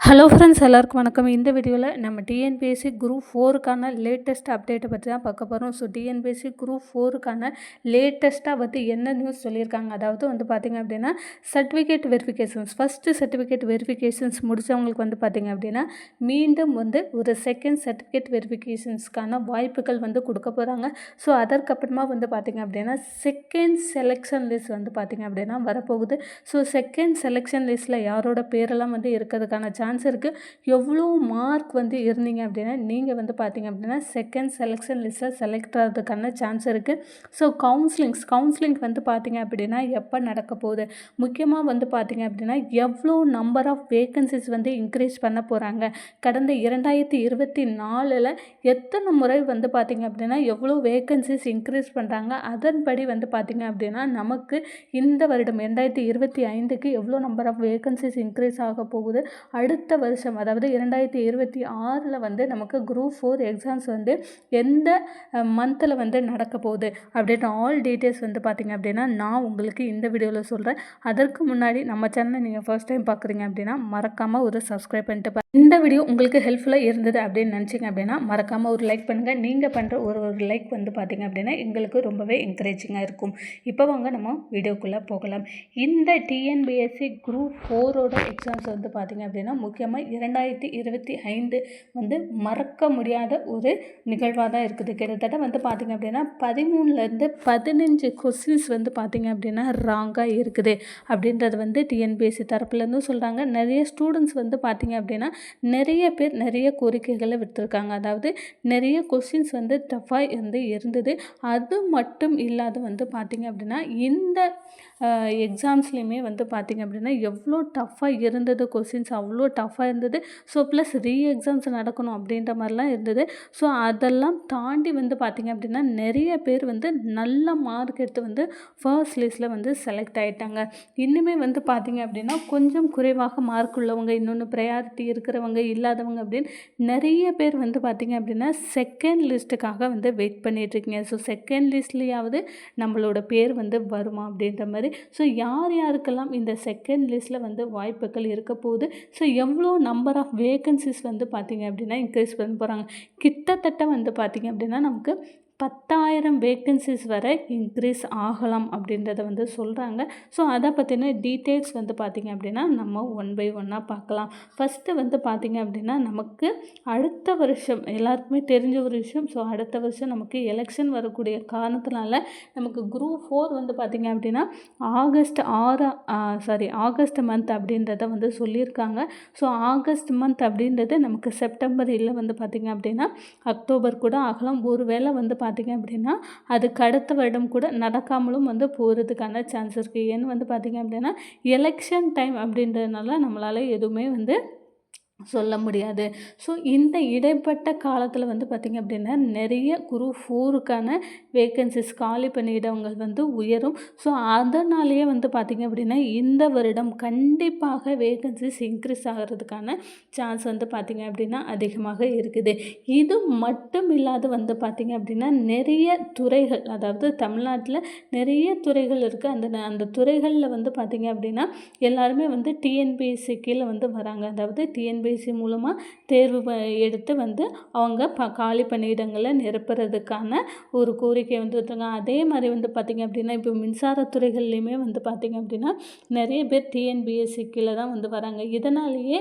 Hello friends, எல்லாருக்கும் வணக்கம். இந்த வீடியோவில் நம்ம டிஎன்பிஎஸ்சி குரூப் 4க்கான லேட்டஸ்ட் அப்டேட்டை பற்றி தான் பார்க்க போகிறோம். ஸோ டிஎன்பிஎஸ்சி குரூப் 4க்கான லேட்டஸ்ட்டாக என்ன நியூஸ் சொல்லியிருக்காங்க, அதாவது பார்த்திங்க அப்படின்னா certificate verifications, first certificate verifications முடித்தவங்களுக்கு பார்த்திங்க அப்படின்னா மீண்டும் ஒரு செகண்ட் சர்டிஃபிகேட் வெரிஃபிகேஷன்ஸ்க்கான வாய்ப்புகள் கொடுக்க போகிறாங்க. ஸோ அதற்கப்புறமா பார்த்திங்க அப்படின்னா செகண்ட் செலெக்ஷன் லிஸ்ட் பார்த்திங்க அப்படின்னா வரப்போகுது. ஸோ செகண்ட் செலெக்ஷன் லிஸ்ட்டில் யாரோட பேரெல்லாம் இருக்கிறதுக்கான சான்ஸ் இருக்குது. எவ்வளோ மார்க் இருந்தீங்க அப்படின்னா நீங்கள் பார்த்தீங்க அப்படின்னா செகண்ட் செலெக்ஷன் லிஸ்ட்டில் செலக்ட் ஆகிறதுக்கான சான்ஸ் இருக்குது. ஸோ கவுன்சிலிங் பார்த்தீங்க அப்படின்னா எப்போ நடக்க போகுது, முக்கியமாக பார்த்தீங்க அப்படின்னா எவ்வளோ நம்பர் ஆஃப் வேக்கன்சிஸ் இன்க்ரீஸ் பண்ண போகிறாங்க, கடந்த 2024 எத்தனை முறை பார்த்தீங்க அப்படின்னா எவ்வளோ வேக்கன்சிஸ் இன்க்ரீஸ் பண்ணுறாங்க, அதன்படி பார்த்தீங்க அப்படின்னா நமக்கு இந்த வருடம் 2025க்கு எவ்வளோ நம்பர் ஆஃப் வேக்கன்சிஸ் இன்க்ரீஸ் ஆக போகுது, அடுத்த வருஷம் அதாவது 2026 நமக்கு குரூப் 4 எக்ஸாம்ஸ் எந்த மந்தில் நடக்க போகுது அப்படின்ற ஆல் டீட்டெயில்ஸ் பார்த்திங்க அப்படின்னா நான் உங்களுக்கு இந்த வீடியோவில் சொல்கிறேன். அதற்கு முன்னாடி நம்ம சேனலை நீங்கள் ஃபர்ஸ்ட் டைம் பார்க்குறீங்க அப்படின்னா மறக்காமல் ஒரு சப்ஸ்கிரைப் பண்ணிட்டு இந்த வீடியோ உங்களுக்கு ஹெல்ப்ஃபுல்லாக இருந்தது அப்படின்னு நினச்சிங்க அப்படின்னா மறக்காமல் ஒரு லைக் பண்ணுங்கள். நீங்கள் பண்ணுற ஒரு லைக் பார்த்திங்க அப்படின்னா எங்களுக்கு ரொம்பவே என்கரேஜிங்காக இருக்கும். இப்போ வாங்க நம்ம வீடியோக்குள்ளே போகலாம். இந்த டிஎன்பிஎஸ்சி குரூப் 4ஓட எக்ஸாம்ஸ் பார்த்திங்க அப்படின்னா முக்கியமாக 2025 மறக்க முடியாத ஒரு நிகழ்வாக தான் இருக்குது. கிட்டத்தட்ட பார்த்திங்க அப்படின்னா 13லேருந்து 15 கொஸ்டின்ஸ் பார்த்திங்க அப்படின்னா ராங்காக இருக்குது அப்படின்றது டிஎன்பிஎஸ்சி தரப்புலேருந்து சொல்கிறாங்க. நிறைய ஸ்டூடெண்ட்ஸ் பார்த்திங்க அப்படின்னா நிறைய பேர் நிறைய கோரிக்கைகளை விடுத்திருக்காங்க. அதாவது நிறைய கொஸ்டின்ஸ் டஃபாக இருந்தது. அது மட்டும் இல்லாத பார்த்திங்க அப்படின்னா இந்த எக்ஸாம்ஸ்லேயுமே பார்த்திங்க அப்படின்னா எவ்வளோ டஃப்பாக இருந்தது, கொஸ்டின்ஸ் அவ்வளோ டஃப்பாக இருந்தது. ஸோ ப்ளஸ் எக்ஸாம்ஸ் நடக்கணும் அப்படின்ற மாதிரிலாம் இருந்தது. ஸோ அதெல்லாம் தாண்டி பார்த்திங்க அப்படின்னா நிறைய பேர் நல்ல மார்க் எடுத்து ஃபர்ஸ்ட் லிஸ்ட்டில் செலக்ட் ஆகிட்டாங்க. இன்னுமே பார்த்திங்க அப்படின்னா கொஞ்சம் குறைவாக மார்க் உள்ளவங்க, இன்னொன்று ப்ரையாரிட்டி இருக்கிறவங்க, இல்லாதவங்க அப்படின்னு நிறைய பேர் பார்த்திங்க அப்படின்னா செகண்ட் லிஸ்ட்டுக்காக வெயிட் பண்ணிகிட்ருக்கீங்க. ஸோ செகண்ட் லிஸ்ட்லேயாவது நம்மளோட பேர் வருமா அப்படின்ற மாதிரி. ஸோ யாருக்கெல்லாம் இந்த செகண்ட் லிஸ்ட்டில் வாய்ப்புகள் இருக்க போகுது, ஸோ எவ்வளோ நம்பர் ஆஃப் வேக்கன்சிஸ் பார்த்திங்க அப்படின்னா இன்க்ரீஸ் பண்ண போகிறாங்க. கிட்டத்தட்ட பார்த்திங்க அப்படின்னா நமக்கு 10,000 வேக்கன்சிஸ் வரை இன்க்ரீஸ் ஆகலாம் அப்படின்றத சொல்கிறாங்க. ஸோ அதை பற்றின டீட்டெயில்ஸ் பார்த்திங்க அப்படின்னா நம்ம ஒன் பை ஒன்னாக பார்க்கலாம். ஃபஸ்ட்டு பார்த்திங்க அப்படின்னா நமக்கு அடுத்த வருஷம் எல்லாருக்குமே தெரிஞ்ச ஒரு விஷயம். ஸோ அடுத்த வருஷம் நமக்கு எலெக்ஷன் வரக்கூடிய காரணத்தினால நமக்கு குரூப் 4 பார்த்திங்க அப்படின்னா ஆகஸ்ட் மந்த் அப்படின்றத சொல்லியிருக்காங்க. ஸோ ஆகஸ்ட் மந்த் அப்படின்றது நமக்கு செப்டம்பர் இல்லை பார்த்திங்க அப்படின்னா அக்டோபர் கூட ஆகலாம். ஒரு வேளை பார்த்திங்க அப்படின்னா அதுக்கு அடுத்த வருடம் கூட நடக்காமலும் போகிறதுக்கான சான்ஸ் இருக்குது. ஏன்னு பார்த்திங்க அப்படின்னா எலெக்ஷன் டைம் அப்படின்றதுனால நம்மளால் எதுவுமே சொல்ல முடியாது. ஸோ இந்த இடைப்பட்ட காலத்தில் பார்த்திங்க அப்படின்னா நிறைய குரூப் 4க்கான வேக்கன்சிஸ் காலி பணியிடங்கள் உயரும். ஸோ அதனாலேயே பார்த்திங்க அப்படின்னா இந்த வருடம் கண்டிப்பாக வேக்கன்சிஸ் இன்க்ரீஸ் ஆகிறதுக்கான சான்ஸ் பார்த்திங்க அப்படின்னா அதிகமாக இருக்குது. இது மட்டும் இல்லாத பார்த்திங்க அப்படின்னா நிறைய துறைகள், அதாவது தமிழ்நாட்டில் நிறைய துறைகள் இருக்குது. அந்த துறைகளில் பார்த்திங்க அப்படின்னா எல்லாருமே டிஎன்பிஎஸ்சி கீழே வராங்க. அதாவது டிஎன்பிஎஸ்சி மூலமாக தேர்வு எடுத்து அவங்க காலி பணியிடங்களை நிரப்புறதுக்கான ஒரு கோரிக்கை வந்துருக்காங்க. அதே மாதிரி பார்த்திங்க அப்படின்னா இப்போ மின்சாரத்துறைகள்லையுமே பார்த்திங்க அப்படின்னா நிறைய பேர் டிஎன்பிஎஸ்சி கீழே தான் வராங்க. இதனாலேயே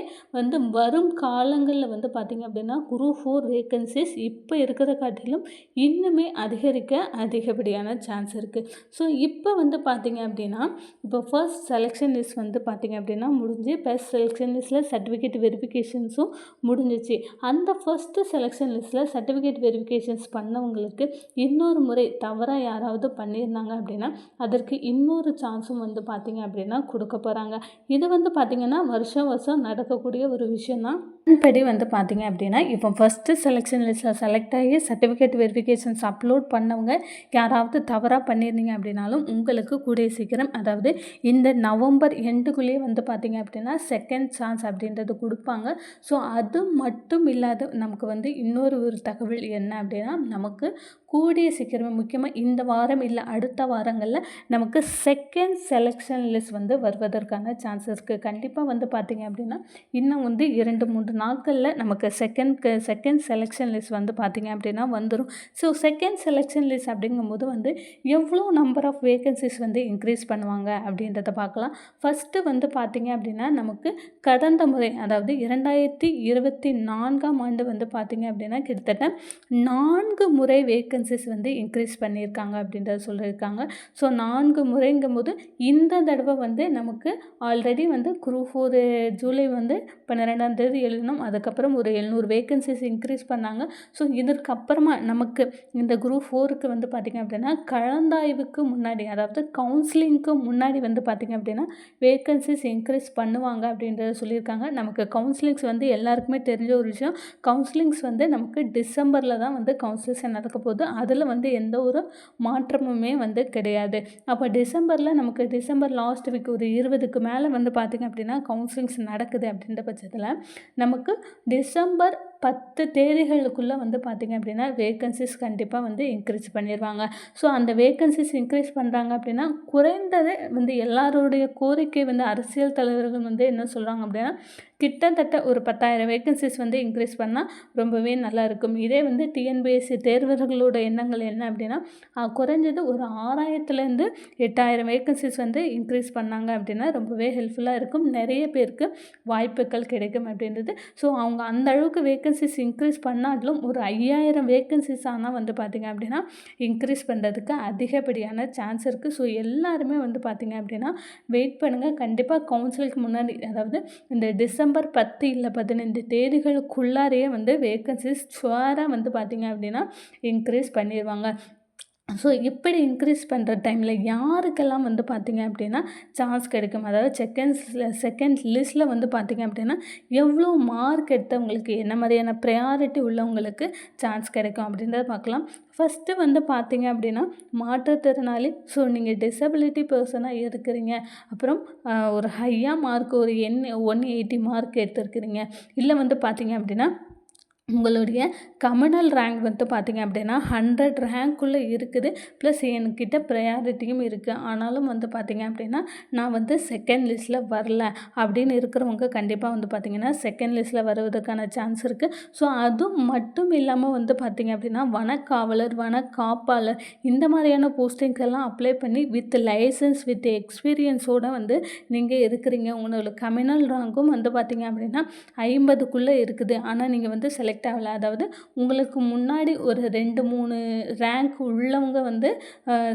வரும் காலங்களில் பார்த்திங்க அப்படின்னா குரூப் 4 வேக்கன்சிஸ் இப்போ இருக்கிறத காட்டிலும் இன்னுமே அதிகப்படியான சான்ஸ் இருக்குது. ஸோ இப்போ பார்த்திங்க அப்படின்னா இப்போ ஃபர்ஸ்ட் செலெக்ஷன் லிஸ்ட் பார்த்திங்க அப்படின்னா முடிஞ்சு ஃபர்ஸ்ட் செலெக்ஷன் லிஸ்ட்டில் சர்டிஃபிகேட் வெரிஃபிகேஷன்ஸும் முடிஞ்சிச்சு. அந்த ஃபஸ்ட்டு செலெக்ஷன் லிஸ்ட்டில் சர்டிஃபிகேட் வெரிஃபிகேஷன்ஸ் பண்ணவங்களுக்கு இன்னொரு முறை தவறாக யாராவது பண்ணியிருந்தாங்க அப்படின்னா அதற்கு இன்னொரு சான்ஸும் பார்த்திங்க அப்படின்னா கொடுக்க போகிறாங்க. இது பார்த்திங்கன்னா வருஷம் நடக்கக்கூடிய ஒரு விஷயந்தான். படி பார்த்திங்க அப்படின்னா இப்போ ஃபஸ்ட்டு செலெக்ஷன் லிஸ்ட்டில் செலக்ட் ஆகி சர்டிஃபிகேட் வெரிஃபிகேஷன்ஸ் அப்லோட் பண்ணவங்க யாராவது தவறாக பண்ணியிருந்தீங்க அப்படின்னாலும் உங்களுக்கு கூடிய சீக்கிரம், அதாவது இந்த நவம்பர் எண்டுக்குள்ளேயே பார்த்திங்க அப்படின்னா செகண்ட் சான்ஸ் அப்படின்றது கொடுப்பாங்க. சொல்லியிருக்காங்க. ஸோ அது மட்டும் இல்லாத நமக்கு வந்து இன்னொரு ஒரு தகவல் என்ன அப்படின்னா, நமக்கு கூடிய சீக்கிரமே முக்கியமாக இந்த வாரம் இல்லை அடுத்த வாரங்களில் நமக்கு செகண்ட் செலெக்ஷன் லிஸ்ட் வந்து வருவதற்கான சான்ஸ் இருக்குது. கண்டிப்பாக வந்து பார்த்திங்க அப்படின்னா இன்னும் வந்து 2-3 நாட்களில் நமக்கு செகண்ட் செலெக்ஷன் லிஸ்ட் வந்து பார்த்திங்க அப்படின்னா வந்துடும். ஸோ செகண்ட் செலெக்ஷன் லிஸ்ட் அப்படிங்கும்போது வந்து எவ்வளோ நம்பர் ஆஃப் வேகன்சிஸ் வந்து இன்க்ரீஸ் பண்ணுவாங்க அப்படின்றத பார்க்கலாம். ஃபஸ்ட்டு வந்து பார்த்திங்க அப்படின்னா நமக்கு கடந்த முறை அதாவது 2024ஆம் ஆண்டு வந்து பார்த்திங்க அப்படின்னா கிட்டத்தட்ட 4 முறை வேகன்சிஸ் வந்து இன்க்ரீஸ் பண்ணியிருக்காங்க அப்படின்றத சொல்லியிருக்காங்க. ஸோ 4 முறைங்கும்போது இந்த தடவை வந்து நமக்கு ஆல்ரெடி வந்து குரூப் 4 ஜூலை வந்து 12ஆம் தேதி எழுதணும். அதுக்கப்புறம் ஒரு 700 வேகன்சிஸ் இன்க்ரீஸ் பண்ணாங்க. ஸோ இதற்கப்புறமா நமக்கு இந்த குரூப் 4க்கு வந்து பார்த்திங்க அப்படின்னா கலந்தாய்வுக்கு முன்னாடி அதாவது கவுன்சிலிங்க்கு முன்னாடி வந்து பார்த்திங்க அப்படின்னா வேகன்சிஸ் இன்க்ரீஸ் பண்ணுவாங்க அப்படின்றத சொல்லியிருக்காங்க. நமக்கு கவுன்சிலிங்ஸ் வந்து எல்லாருக்குமே தெரிஞ்ச ஒரு விஷயம். கவுன்சிலிங்ஸ் வந்து நமக்கு டிசம்பரில் தான் வந்து கவுன்சிலிங்ஸ் நடக்க போகுது. அதில் வந்து எந்த ஒரு மாற்றமுமே வந்து கிடையாது. அப்போ நமக்கு டிசம்பர் லாஸ்ட் வீக் ஒரு 20க்கு மேலே வந்து பார்த்திங்க அப்படின்னா கவுன்சிலிங்ஸ் நடக்குது அப்படின்ற பட்சத்தில் நமக்கு டிசம்பர் 10 தேதிகளுக்குள்ளே வந்து பார்த்திங்க அப்படின்னா வேகன்சிஸ் கண்டிப்பாக வந்து இன்க்ரீஸ் பண்ணிடுவாங்க. ஸோ அந்த வேகன்சிஸ் இன்க்ரீஸ் பண்ணுறாங்க அப்படின்னா குறைந்தது வந்து எல்லாருடைய கோரிக்கை வந்து அரசியல் தலைவர்கள் வந்து என்ன சொல்கிறாங்க அப்படின்னா கிட்டத்தட்ட ஒரு 10,000 வேகன்சிஸ் வந்து இன்க்ரீஸ் பண்ணால் ரொம்பவே நல்லா இருக்கும். இதே வந்து டிஎன்பிஎஸ்சி தேர்வர்களோட எண்ணங்கள் என்ன அப்படின்னா குறைஞ்சது ஒரு 6000லேருந்து 8000 வேகன்சிஸ் வந்து இன்க்ரீஸ் பண்ணாங்க அப்படின்னா ரொம்பவே ஹெல்ப்ஃபுல்லாக இருக்கும். நிறைய பேருக்கு வாய்ப்புகள் கிடைக்கும் அப்படின்றது. ஸோ அவங்க அந்த அளவுக்கு வேகன்சிஸ் இன்க்ரீஸ் பண்ணாலும் ஒரு 5000 வேகன்சிஸ் ஆனால் வந்து பார்த்திங்க அப்படின்னா இன்க்ரீஸ் பண்ணுறதுக்கு அதிகப்படியான சான்ஸ் இருக்குது. ஸோ எல்லாருமே வந்து பார்த்திங்க அப்படின்னா வெயிட் பண்ணுங்கள். கண்டிப்பாக கவுன்சிலுக்கு முன்னாடி அதாவது இந்த டிசம்பர் 10 இல்லை 15 தேதிகளுக்குள்ளாரையே வந்து வேகன்சிஸ் ஷுவராக வந்து பார்த்திங்க அப்படின்னா இன்க்ரீஸ் பண்ணிடுவாங்க. ஸோ இப்படி இன்க்ரீஸ் பண்ணுற டைமில் யாருக்கெல்லாம் வந்து பார்த்திங்க அப்படின்னா சான்ஸ் கிடைக்கும் அதாவது செகண்ட் லிஸ்ட்டில் வந்து பார்த்திங்க அப்படின்னா எவ்வளோ மார்க் எடுத்தவங்களுக்கு என்ன மாதிரியான ப்ரையாரிட்டி உள்ளவங்களுக்கு சான்ஸ் கிடைக்கும் அப்படின்றத பார்க்கலாம். ஃபஸ்ட்டு வந்து பார்த்திங்க அப்படின்னா மாற்றுத்திறனாளி. ஸோ நீங்கள் டிசபிலிட்டி பர்சனாக இருக்கிறீங்க, அப்புறம் ஒரு ஹையாக மார்க் ஒரு 180 மார்க் எடுத்துருக்கிறீங்க, இல்லை வந்து பார்த்திங்க அப்படின்னா உங்களுடைய கம்யூனல் ரேங்க் வந்து பார்த்திங்க அப்படின்னா 100 ரேங்க்குள்ளே இருக்குது. ப்ளஸ் என்கிட்ட ப்ரையாரிட்டியும் இருக்குது. ஆனாலும் வந்து பார்த்திங்க அப்படின்னா நான் வந்து செகண்ட் லிஸ்ட்டில் வரல அப்படின்னு இருக்கிறவங்க கண்டிப்பாக வந்து பார்த்திங்கன்னா செகண்ட் லிஸ்ட்டில் வருவதற்கான சான்ஸ் இருக்குது. ஸோ அதுவும் மட்டும் இல்லாமல் வந்து பார்த்திங்க அப்படின்னா வனக்காவலர், வனக்காப்பாளர் இந்த மாதிரியான போஸ்டிங்கெல்லாம் அப்ளை பண்ணி வித் லைசன்ஸ் வித் எக்ஸ்பீரியன்ஸோடு வந்து நீங்கள் இருக்கிறீங்க. உங்களோட கம்யூனல் ரேங்க்கும் வந்து பார்த்திங்க அப்படின்னா 50க்குள்ளே இருக்குது. ஆனால் நீங்கள் வந்து செலக்ட் ஆகலை. அதாவது உங்களுக்கு முன்னாடி ஒரு 2-3 ரேங்க் உள்ளவங்க வந்து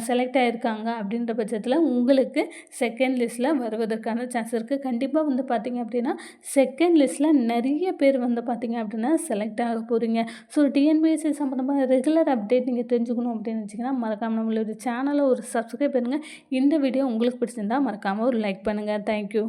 செலக்ட் ஆகிருக்காங்க அப்படின்ற பட்சத்தில் உங்களுக்கு செகண்ட் லிஸ்ட்டில் வருவதற்கான சான்ஸ் இருக்குது. கண்டிப்பாக வந்து பார்த்திங்க அப்படின்னா செகண்ட் லிஸ்ட்டில் நிறைய பேர் வந்து பார்த்திங்க அப்படின்னா செலக்ட் ஆக போகிறீங்க. ஸோ டிஎன்பிஎஸ்சி சம்மந்தமாக ரெகுலர் அப்டேட் நீங்கள் தெரிஞ்சுக்கணும் அப்படின்னு வச்சிங்கன்னா மறக்காமல் நம்மளோட சேனலை ஒரு சப்ஸ்கிரைப் பண்ணுங்கள். இந்த வீடியோ உங்களுக்கு பிடிச்சிருந்தால் மறக்காமல் ஒரு லைக் பண்ணுங்கள். தேங்க்யூ.